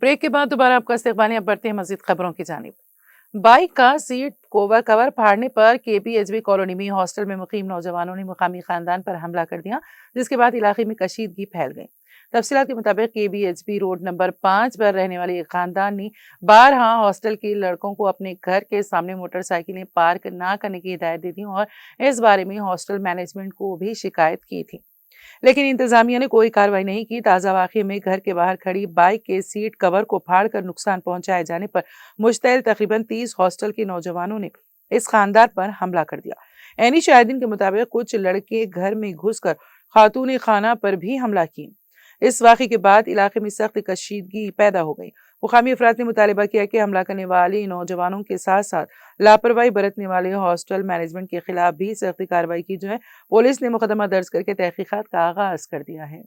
Break के बाद दोबारा आपका इस्तकबाल है। अब बढ़ते हैं मजीद खबरों की जानिब। बाइक का सीट कवर फाड़ने पर केपीएचबी कॉलोनी में हॉस्टल में मुकीम नौजवानों ने मुकामी खानदान पर हमला कर दिया, जिसके बाद इलाके में कशीदगी फैल गई। तफसीलात के मुताबिक केबीएचबी रोड नंबर 5 पर रहने वाले एक खानदान ने बारहा हॉस्टल के लड़कों को अपने घर के सामने मोटरसाइकिलें पार्क ना करने की हिदायत दी थी और इस बारे में हॉस्टल मैनेजमेंट को भी शिकायत की थी, लेकिन इंतजामिया ने कोई कार्रवाई नहीं की। ताजा वाकये में घर के बाहर खड़ी बाइक के सीट कवर को फाड़कर नुकसान पहुंचाए जाने पर मुश्तैल तकरीबन 30 हॉस्टल के नौजवानों ने इस खानदान पर हमला कर दिया। एनी शाहिदीन के मुताबिक कुछ लड़के घर में घुसकर खातून खाना पर भी हमला किए। इस वाक़े के बाद इलाके में सख्त कशीदगी पैदा हो गई। मुकामी अफराद ने मुतालबा किया कि हमला करने वाले नौजवानों के साथ साथ लापरवाही बरतने वाले हॉस्टल मैनेजमेंट के खिलाफ भी सख्त कार्रवाई की जाए। पुलिस ने मुकदमा दर्ज करके तहकीकात का आगाज कर दिया है।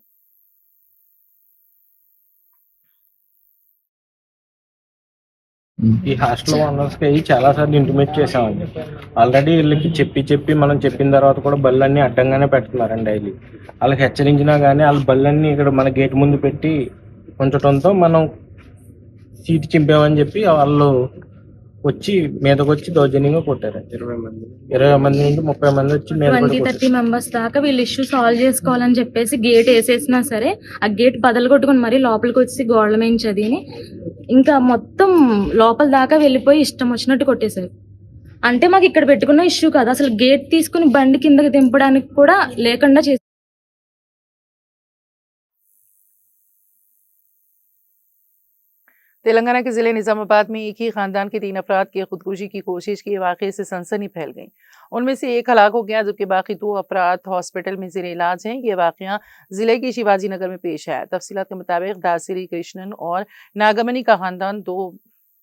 ఈ హాస్టల్ ఓనర్స్‌కి చాలా సార్లు ఇంటిమేట్ చేసామండి. ఆల్రెడీ వీళ్ళకి చెప్పి మనం చెప్పిన తర్వాత కూడా బళ్ళన్నీ అడ్డంగానే పెడుతున్నారండి డైలీ. ఆళ్ళకి హెచ్చరించినా గానీ ఆళ్ళు బళ్ళన్నీ ఇక్కడ మన గేట్ ముందు పెట్టి ఉంచటంతో మనం సీట్ చింపామని చెప్పి వాళ్ళు వచ్చి మీదకొచ్చి దౌర్జన్యంగా కొట్టారండి. 20 మంది నుండి 30 మంది వచ్చి మీద పడి 20-30 మెంబర్స్ దాకా వీళ్ళు ఇష్యూ సాల్వ్ చేసుకోవాలని చెప్పేసి గేట్ వేసేసినా సరే ఆ గేట్ బదలగొట్టుకుని మరీ లోపలికి వచ్చి గోడల మీద చదివి ఇంకా మొత్తం లోపల దాకా వెళ్ళిపోయి ఇష్టం వచ్చినట్టు కొట్టేశారు. అంటే మాకు ఇక్కడ పెట్టుకున్న ఇష్యూ కాదు, అసలు గేట్ తీసుకుని బండి కిందకి దింపడానికి కూడా లేకుండా చేశారు. तेलंगाना के जिले निजामाबाद में एक ही खानदान के 3 अफराद की खुदकुशी की कोशिश के वाक़े से सनसनी फैल गई। उनमें से एक हलाक हो गया, जबकि बाकी 2 अफराद हॉस्पिटल में ज़ेरे इलाज हैं। ये वाक़या जिले के शिवाजी नगर में पेश आया। तफसीलात के मुताबिक दासरी कृष्णन और नागमनी का खानदान 2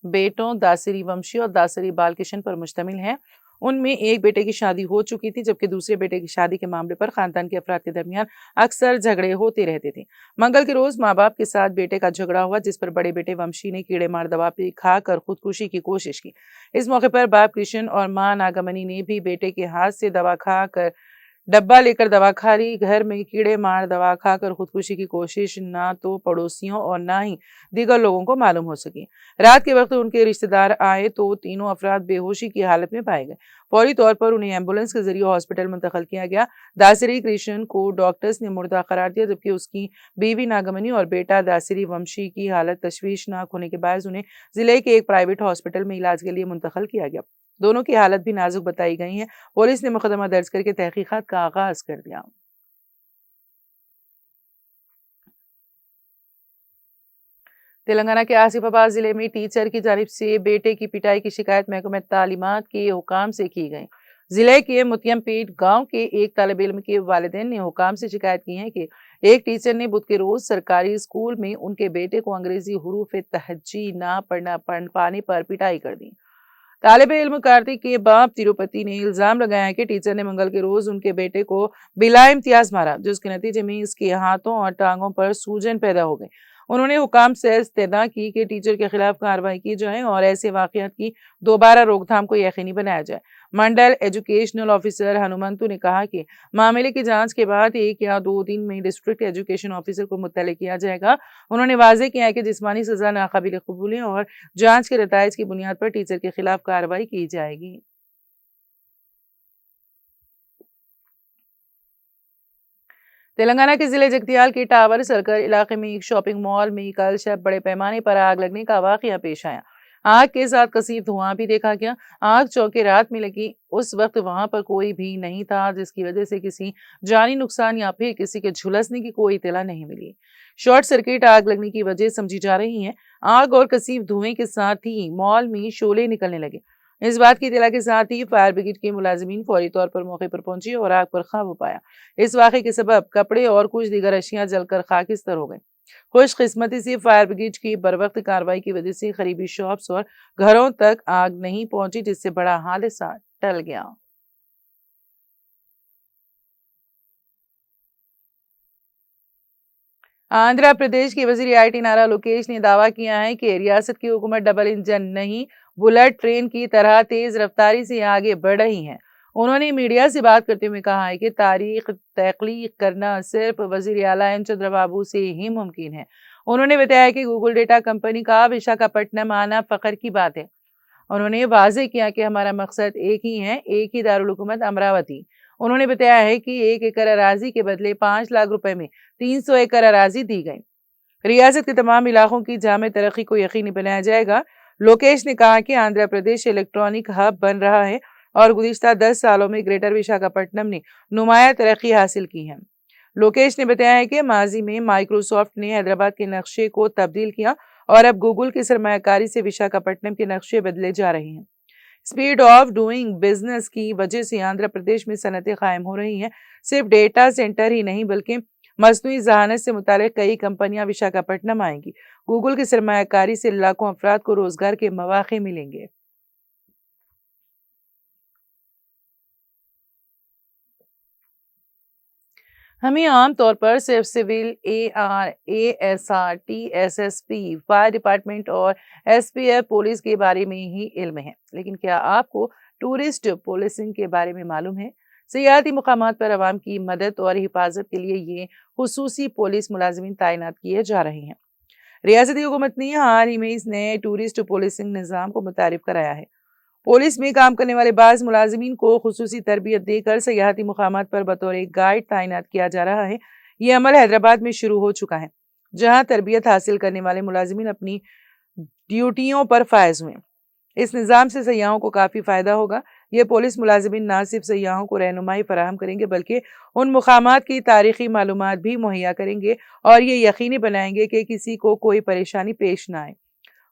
बेटों दासरी वंशी और दासरी बालकिशन पर मुश्तमिल है। उनमें एक बेटे की शादी हो चुकी थी, जबकि दूसरे बेटे की शादी के मामले पर खानदान के अफराद के दरमियान अक्सर झगड़े होते रहते थे। मंगल के रोज माँ बाप के साथ बेटे का झगड़ा हुआ, जिस पर बड़े बेटे वंशी ने कीड़े मार दवा पे खाकर खुदकुशी की कोशिश की। इस मौके पर बाप कृष्ण और मां नागमनी ने भी बेटे के हाथ से दवा खाकर डब्बा लेकर दवा खा ली। घर में कीड़े मार दवा खाकर खुदकुशी की कोशिश ना तो पड़ोसियों और ना ही दीगर लोगों को मालूम हो सकी। रात के वक्त उनके रिश्तेदार आए तो तीनों अफराद बेहोशी की हालत में पाए गए। फौरी तौर पर उन्हें एम्बुलेंस के जरिए हॉस्पिटल मुंतकिल किया गया। दासरी कृष्ण को डॉक्टर्स ने मुर्दा करार दिया, जबकि उसकी बीवी नागमनी और बेटा दासरी वंशी की हालत तशवीशनाक होने के बायस उन्हें जिले के एक प्राइवेट हॉस्पिटल में इलाज के लिए मुंतकिल किया गया। दोनों की हालत भी नाजुक बताई गई है। पुलिस ने मुकदमा दर्ज करके तहकीकात का आगाज कर दिया। तेलंगाना के आसिफाबाद जिले में टीचर की जानिब से बेटे की पिटाई की शिकायत महकमे तालीमात के हुकाम से की गई। जिले के मुतियमपेट गांव के एक तालिब इल्म के वालिदैन ने हुकाम से शिकायत की है कि एक टीचर ने बुध के रोज सरकारी स्कूल में उनके बेटे को अंग्रेजी हुरूफ तहज्जी ना पढ़ पाने पर पिटाई कर दी। तालिब इल्म कार्तिक के बाप तिरुपति ने इल्जाम लगाया है कि टीचर ने मंगल के रोज उनके बेटे को बिला इम्तियाज मारा, जिसके नतीजे में इसके हाथों और टांगों पर सूजन पैदा हो गई। उन्होंने हुकाम से इस्तदा की कि टीचर के खिलाफ कार्रवाई की जाए और ऐसे वाकयात की दोबारा रोकथाम को यकीनी बनाया जाए। मंडल एजुकेशनल ऑफिसर हनुमंतु ने कहा कि मामले की जांच के बाद 1 या 2 दिन में डिस्ट्रिक्ट एजुकेशन ऑफिसर को मुत्तला किया जाएगा। उन्होंने वाज़ेह किया है कि जिस्मानी सजा नाकाबिल कबूल है और जांच के नताइज की बुनियाद पर टीचर के खिलाफ कार्रवाई की जाएगी। तेलंगाना के जिले जगतियाल के टावर सर्कल इलाके में एक शॉपिंग मॉल में कल शब बड़े पैमाने पर आग लगने का वाकया पेश आया। आग के साथ कसीब धुआं भी देखा गया। आग चौके रात में लगी, उस वक्त वहां पर कोई भी नहीं था, जिसकी वजह से किसी जानी नुकसान या फिर किसी के झुलसने की कोई इत्तला नहीं मिली। शॉर्ट सर्किट आग लगने की वजह समझी जा रही है। आग और कसीब धुएं के साथ ही मॉल में शोले निकलने लगे। इस बात की इत्तला के साथ ही फायर ब्रिगेड के मुलाजिमीन फौरी तौर पर मौके पर पहुंचे और आग पर काबू पाया। इस वाक़े के सबब कपड़े और कुछ दीगर अशियां जलकर खाकिस्तर हो गई। खुशकिस्मती से फायर ब्रिगेड की बरवक्त कार्रवाई की वजह से करीबी शॉप्स और घरों तक आग नहीं पहुंची, जिससे बड़ा हादसा टल गया। आंध्र प्रदेश के वजीर आईटी नारा लोकेश ने दावा किया है कि रियासत की हुकूमत डबल इंजन नहीं बुलेट ट्रेन की तरह तेज रफ्तारी से आगे बढ़ रही है। उन्होंने मीडिया से बात करते हुए कहा है कि तारीख तख्लीक करना सिर्फ वजीर आला एन चंद्रबाबू से ही मुमकिन है। उन्होंने बताया कि गूगल डेटा कंपनी का विशाखापट्टनम आना फख्र की बात है। उन्होंने वाजे किया कि हमारा मकसद एक ही है, एक ही दारुल हुकूमत अमरावती। उन्होंने बताया है कि 1 एकड़ अराजी के बदले 5 लाख रुपए में 300 एकड़ अराजी दी गई। रियासत के तमाम इलाकों की जामे तरक्की को यकीनी बनाया जाएगा। लोकेश ने कहा कि आंध्र प्रदेश इलेक्ट्रॉनिक हब बन रहा है और गुज़िश्ता 10 सालों में ग्रेटर विशाखापट्टनम ने नुमाया तरक्की हासिल की है। लोकेश ने बताया है कि माजी में माइक्रोसॉफ्ट ने हैदराबाद के नक्शे को तब्दील किया और अब गूगल की सरमायाकारी से विशाखापट्टनम के नक्शे बदले जा रहे हैं। स्पीड ऑफ डूइंग बिजनेस की वजह से आंध्र प्रदेश में सनतें कायम हो रही हैं। सिर्फ डेटा सेंटर ही नहीं बल्कि मसनूई जहानत से मुतालिक कई कंपनियां विशाखापट्टनम आएंगी। गूगल की सरमायाकारी से लाखों अफराद को रोजगार के मौके मिलेंगे। हमें आमतौर पर सिर्फ civil, AR, ASR, TSSP, fire department और SPF पुलिस के बारे में ही इल्म है, लेकिन क्या आपको टूरिस्ट पुलिसिंग के बारे में मालूम है? सियाहती मुकामात पर आवाम की मदद और हिफाजत के लिए ये खुसूसी पुलिस मुलाजिमीन तैनात किए जा रहे हैं। रियासती हुकूमत ने हाल ही में इस नए टूरिस्ट पुलिसिंग निज़ाम को मुतारिफ कराया है। पुलिस में काम करने वाले बाज़ मुलाजिमीन को खुसूसी तरबियत देकर सियाहती मुकामात पर बतौर एक गाइड तैनात किया जा रहा है। ये अमल हैदराबाद में शुरू हो चुका है, जहां तरबियत हासिल करने वाले मुलाजिमीन अपनी ड्यूटियों पर फायज हुए। इस निज़ाम से सयाहों को काफ़ी फ़ायदा होगा। ये पुलिस मुलाजिमीन ना सिर्फ सयाहों को रहनुमाई फराहम करेंगे बल्कि उन मुकामात की तारीखी मालूमात भी मुहैया करेंगे और ये यकीनी बनाएंगे कि किसी को कोई परेशानी पेश ना आए।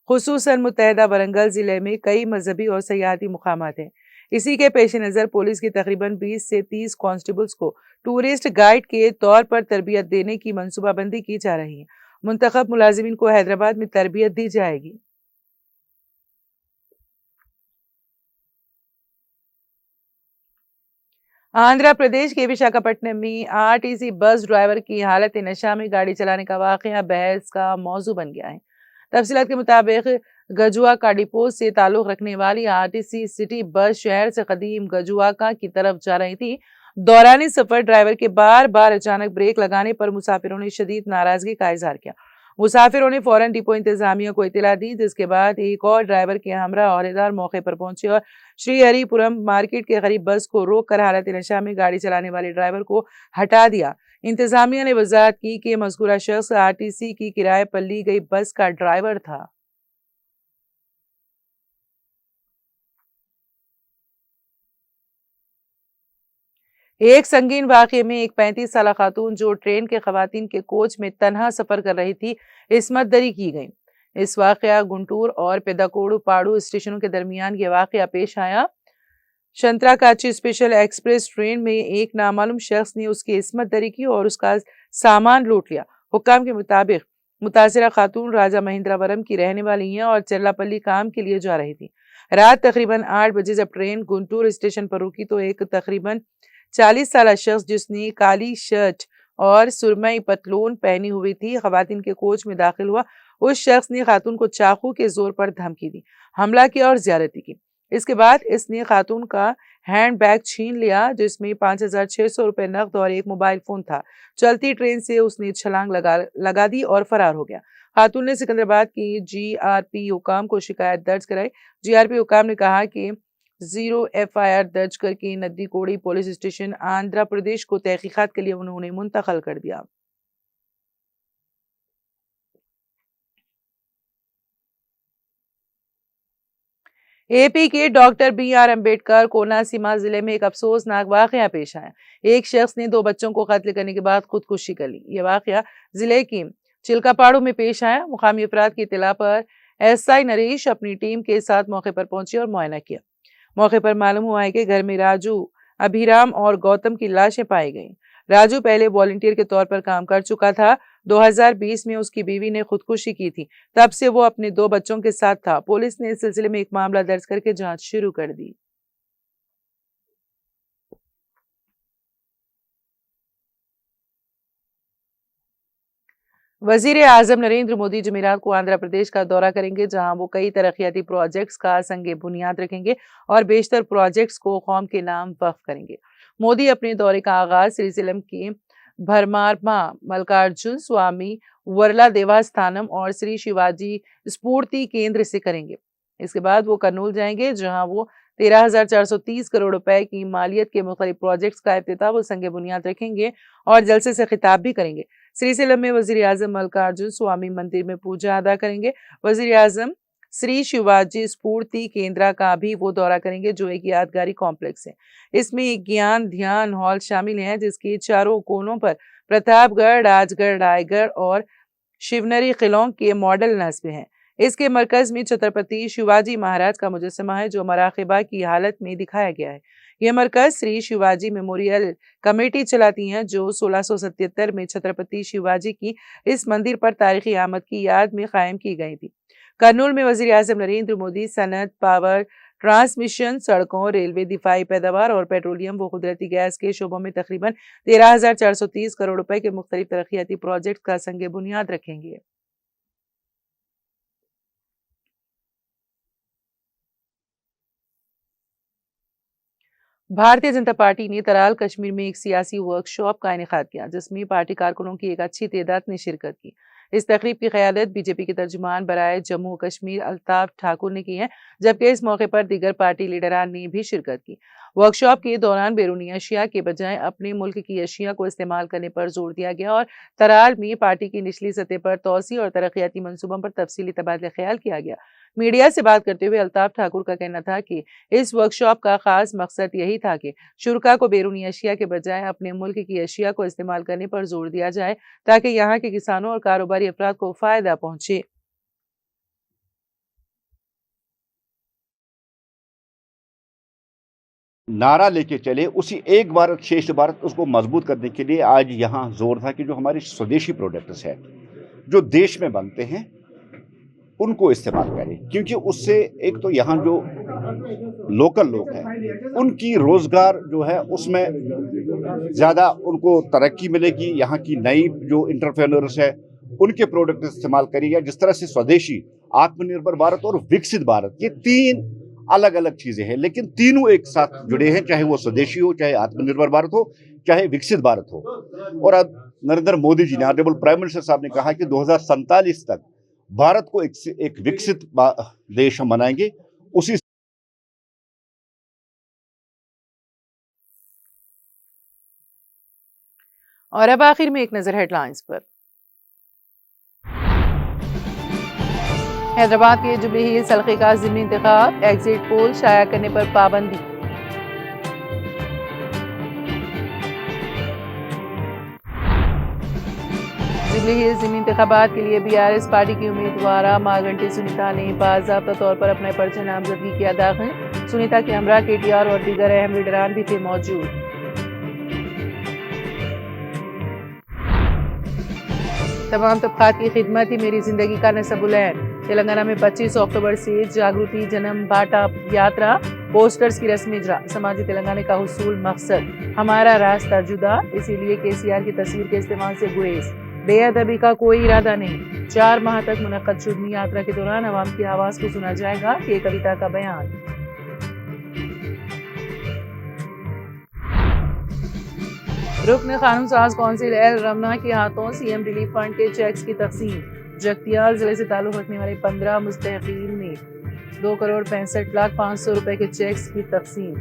खुसूसन मुत्तहदा वरंगल जिले में कई मजहबी और सयाहती मुकामात हैं। इसी के पेश नज़र पुलिस की तकरीबन 20 से 30 कांस्टेबल्स को टूरिस्ट गाइड के तौर पर तरबियत देने की मनसूबाबंदी की जा रही है। मुंतखब मुलाजिमीन को हैदराबाद में तरबियत दी जाएगी। आंध्र प्रदेश के विशाखापट्टनम में RTC बस ड्राइवर की हालत नशा में गाड़ी चलाने का वाकया बहस का मौजू बन गया है। तफसीलात के मुताबिक गजुआका डिपो से ताल्लुक रखने वाली RTC सिटी बस शहर से कदीम गजुआका की तरफ जा रही थी। दौरान सफर ड्राइवर के बार बार अचानक ब्रेक लगाने पर मुसाफिरों ने शदीद नाराजगी का इजहार किया। मुसाफिरों ने फौरन डिपो इंतजामिया को इतला दी, जिसके बाद एक और ड्राइवर के हमरा औहदेदार मौके पर पहुंचे और श्रीहरिपुरम मार्केट के करीब बस को रोक कर हालत नशा में गाड़ी चलाने वाले ड्राइवर को हटा दिया। इंतजामिया ने वजाहत की कि मज़कूरा शख्स RTC की किराए पर ली गई बस का ड्राइवर था। एक संगीन वाकये में एक 35 साल खातून जो ट्रेन के खवातीन के कोच में तनहा सफर कर रही थी, इस्मत दरी की गई। इस वाकया गुंटूर और पेदाकोडू पाड़ू स्टेशनों के दरमियान ये वाकया पेश आया। संतरागाची स्पेशल एक्सप्रेस ट्रेन में एक नामालूम शख्स ने उसकी इस्मत दरी की और उसका सामान लूट लिया। हुक्काम के मुताबिक मुतासिरा खातून राजा महेंद्रवरम की रहने वाली हैं और चल्लापल्ली काम के लिए जा रही थी। रात तकरीबन 8 बजे जब ट्रेन गुंटूर स्टेशन पर रुकी तो एक तकरीबन 40 साल शख्स जिसने काली शर्ट और सुरमई पतलून पहनी हुई थी खवातीन के कोच में दाखिल हुआ। उस शख्स ने खातून को चाकू के जोर पर धमकी दी, हमला किया और ज्यादती की। इसके बाद इसने खातून का हैंड बैग छीन लिया, जिसमें 5,600 रुपए नकद और एक मोबाइल फोन था। चलती ट्रेन से उसने छलांग लगा दी और फरार हो गया। खातून ने सिकंदराबाद की GRP हुकाम को शिकायत दर्ज कराई। GRP हुकाम ने कहा कि 0 FIR दर्ज करके नद्दी कोड़ी पुलिस स्टेशन आंध्र प्रदेश को तहकीकात के लिए उन्होंने मुंतकिल कर दिया। AP के डॉक्टर BR अम्बेडकर कोनसीमा जिले में एक अफसोसनाक वाकया पेश आया। एक शख्स ने 2 बच्चों को कत्ल करने के बाद खुदकुशी कर ली। यह वाकया जिले की चिल्कापाड़ू में पेश आया। मुकामी अफराद की इत्तला पर SI नरेश अपनी टीम के साथ मौके पर पहुंचे और मुआयना किया। मौके पर मालूम हुआ है कि घर में राजू, अभिराम और गौतम की लाशें पाई गई। राजू पहले वॉलंटियर के तौर पर काम कर चुका था। 2020 में उसकी बीवी ने खुदकुशी की थी, तब से वो अपने 2 बच्चों के साथ था। पुलिस ने इस सिलसिले में एक मामला दर्ज करके जांच शुरू कर दी। वजीर आजम नरेंद्र मोदी जुमेरात को आंध्र प्रदेश का दौरा करेंगे, जहां वो कई तरक्याती प्रोजेक्ट्स का संगे बुनियाद रखेंगे और बेशतर प्रोजेक्ट्स को कौम के नाम वक्फ करेंगे। मोदी अपने दौरे का आगाज श्रीशैलम के भरमारमा मल्लिकार्जुन स्वामी वर्ला देवस्थानम और श्री शिवाजी स्फूर्ति केंद्र से करेंगे। इसके बाद वो कर्नूल जाएंगे, जहां वो 13,430 करोड़ रुपए की मालियत के मुख्तलिफ प्रोजेक्ट्स का इफ्तिताह व संग बुनियाद रखेंगे और जलसे से खिताब भी करेंगे। श्रीशैलम में वजीर आजम मल्लिकार्जुन स्वामी मंदिर में पूजा अदा करेंगे। वजीर आजम श्री शिवाजी स्फूर्ति केंद्र का भी वो दौरा करेंगे, जो एक यादगारी कॉम्प्लेक्स है। इसमें एक ज्ञान ध्यान हॉल शामिल है, जिसके चारों कोनों पर प्रतापगढ़, राजगढ़, रायगढ़ और शिवनरी किलों के मॉडल नस्ब हैं। इसके मरकज में छत्रपति शिवाजी महाराज का मुजस्समा है, जो मराकिबा की हालत में दिखाया गया है। यह मरकज श्री शिवाजी मेमोरियल कमेटी चलाती है, जो 1677 में छत्रपति शिवाजी की इस मंदिर पर तारीखी आमद की याद में कायम की गई थी। कर्नूल में वजीर आजम नरेंद्र मोदी सनत, पावर, ट्रांसमिशन, सड़कों, रेलवे, दिफाई पैदावार और पेट्रोलियम व कुदरती गैस के शोबों में तकरीबन 13,430 करोड़ रुपए के मुख्तलिफ तरक्याती प्रोजेक्ट का संग बुनियाद रखेंगे। भारतीय जनता पार्टी ने तराल कश्मीर में एक सियासी वर्कशॉप का इनेकाद किया, जिसमें पार्टी कारकुनों की एक अच्छी तादाद ने शिरकत की। इस तकरीब की क़यादत बीजेपी के तर्जुमान बराए जम्मू कश्मीर अल्ताफ ठाकुर ने की है, जबकि इस मौके पर दीगर पार्टी लीडरान ने भी शिरकत की। वर्कशॉप के दौरान बैरूनी अशिया के बजाय अपने मुल्क की अशिया को इस्तेमाल करने पर जोर दिया गया और तराल में पार्टी की निचली सतह पर तोसी और तरक्याती मंसूबों पर तफसीली तबादला ख्याल किया गया। मीडिया से बात करते हुए अल्ताफ ठाकुर का कहना था कि इस वर्कशॉप का खास मकसद यही था कि शुरका को बैरूनी अशिया के बजाय अपने मुल्क की अशिया को इस्तेमाल करने पर जोर दिया जाए, ताकि यहाँ के किसानों और कारोबारी अफराद को फायदा पहुंचे। नारा लेके चले, उसी एक भारत श्रेष्ठ भारत, उसको मजबूत करने के लिए आज यहाँ जोर था कि जो हमारे स्वदेशी प्रोडक्ट्स है, जो देश में बनते हैं, उनको इस्तेमाल करें, क्योंकि उससे एक तो यहाँ जो लोकल लोग हैं उनकी रोजगार जो है उसमें ज़्यादा उनको तरक्की मिलेगी। यहाँ की नई जो इंटरप्रेन्योर्स है उनके प्रोडक्ट इस्तेमाल करिए। जिस तरह से स्वदेशी, आत्मनिर्भर भारत और विकसित भारत, ये तीन अलग अलग चीजें हैं, लेकिन तीनों एक साथ जुड़े हैं, चाहे वो स्वदेशी हो, चाहे आत्मनिर्भर भारत हो, चाहे विकसित भारत हो। और अब नरेंद्र मोदी जी ने, ऑनरेबल प्राइम मिनिस्टर साहब ने कहा कि 2047 तक भारत को एक विकसित देश हम बनाएंगे। उसी और अब आखिर में एक नजर हेडलाइंस पर। हैदराबाद के जुबली हिल्स हल्के का ज़िमनी इंतखाब, एग्जिट पोल शाया करने पर पाबंदी। जुबली हिल्स ज़िमनी इंतखाबात के लिए बीआरएस पार्टी की उम्मीदवार मार्गंटी सुनीता ने बाज़ाब्ता तौर पर अपने पर्चे नामजदगी किया दाखिल। सुनीता के हमरा केटीआर और दीगर अहम लीडरान भी थे मौजूद। तमाम तबकात की खिदमत ही मेरी जिंदगी का नसबुलैन। तेलंगाना में 25 अक्टूबर से जागृति जन्म बाटा यात्रा, पोस्टर्स की रस्म इजरा। समाजी तेलंगाना का हुसूल मकसद, हमारा रास्ता जुदा, इसीलिए केसीआर की तस्वीर के इस्तेमाल से गुरेज। बेअदबी का कोई इरादा नहीं। 4 माह तक मुनक्कद शुद्धनी यात्रा के दौरान आवाम की आवाज को सुना जाएगा, ये कविता का बयान। रुकन कानून साज कौंसिल एल रमना के हाथों सीएम रिलीफ फंड के चेक्स की तकसीम। जगतियाल जिले से ताल्लुक रखने वाले 15 मुस्तहिकीन में 2,65,500,000 रुपए के चेक्स की तकसीम।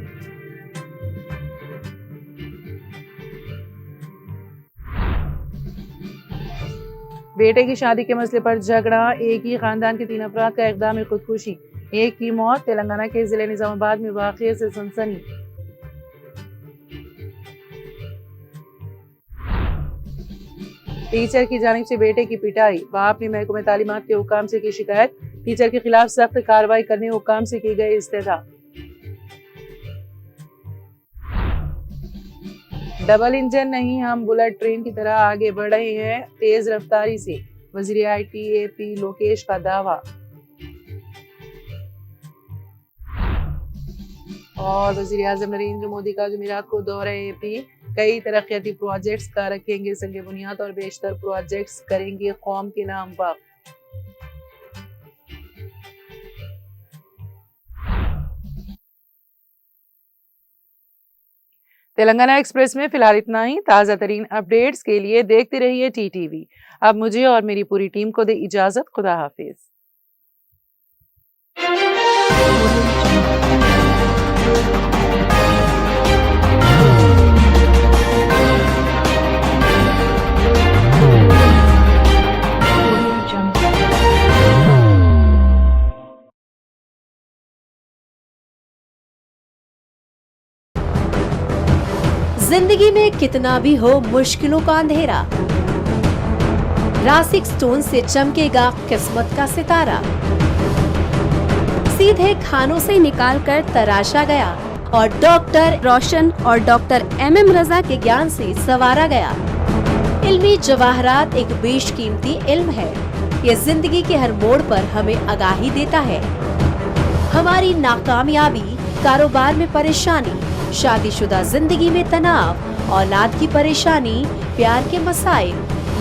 बेटे की शादी के मसले पर झगड़ा, एक ही खानदान के 3 अफराद का इक़दाम खुदकुशी, एक की मौत। तेलंगाना के जिले निजामाबाद में वाक़े से सनसनी। टीचर की जानिब से बेटे की पिटाई, बाप ने महकमे तालीमात के हुकाम से की शिकायत। टीचर के खिलाफ सख्त कार्रवाई करने हुकाम से की गई इस्तेदा। डबल इंजन नहीं, हम बुलेट ट्रेन की तरह आगे बढ़ रहे हैं तेज रफ्तारी से, वज़ीर ITAP लोकेश का दावा। और वज़ीर आज़म नरेंद्र मोदी का जुमेरात को दौरे AP, कई तरक्याती प्रोजेक्ट्स का रखेंगे संग बुनियाद और बेशतर प्रोजेक्ट्स करेंगे कौम के नाम वक्फ। तेलंगाना एक्सप्रेस में फिलहाल इतना ही। ताज़ा तरीन अपडेट्स के लिए देखते रहिए टीटीवी। अब मुझे और मेरी पूरी टीम को दे इजाजत। खुदा हाफिज। जिंदगी में कितना भी हो मुश्किलों का अंधेरा, रासिक स्टोन से चमकेगा किस्मत का सितारा। सीधे खानों से निकाल कर तराशा गया और डॉक्टर रोशन और डॉक्टर MM रजा के ज्ञान से संवारा गया। इल्मी जवाहरात एक बेशकीमती इल्म है। ये जिंदगी के हर मोड़ पर हमें आगाही देता है। हमारी नाकामयाबी, कारोबार में परेशानी, शादीशुदा जिंदगी में तनाव, औलाद की परेशानी, प्यार के मसाइल,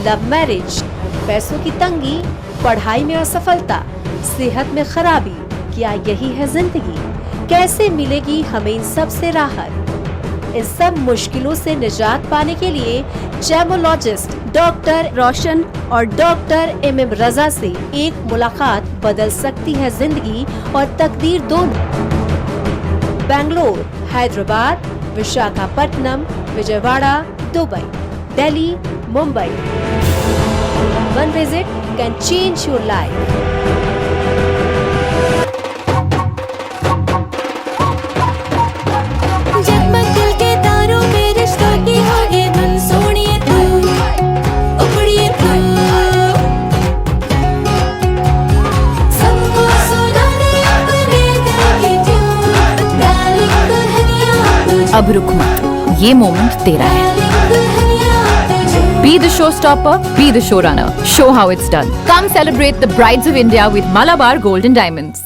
लव मैरिज, पैसों की तंगी, पढ़ाई में असफलता, सेहत में खराबी, क्या यही है जिंदगी? कैसे मिलेगी हमें इन सब से राहत? इन सब मुश्किलों से निजात पाने के लिए जेमोलॉजिस्ट डॉक्टर रोशन और डॉक्टर MM रजा से एक मुलाकात बदल सकती है जिंदगी और तकदीर दोनों। Bangalore, Hyderabad, Visakhapatnam, Vijayawada, Dubai, Delhi, Mumbai. One visit can change your life. जगमग दिल के तारों में रिश्तों की होगी धुन, सोनिए तू, उखड़िए तू, सबको सुनाने अपने दिल की ट्यून, डार्लिंग दुल्हनिया तुझे, अब रुक मत, ये मोमेंट तेरा है। डार्लिंग दुल्हनिया तुझे। Be the showstopper, be the showrunner. Show how it's done. Come celebrate the brides of India with Malabar Gold and Diamonds.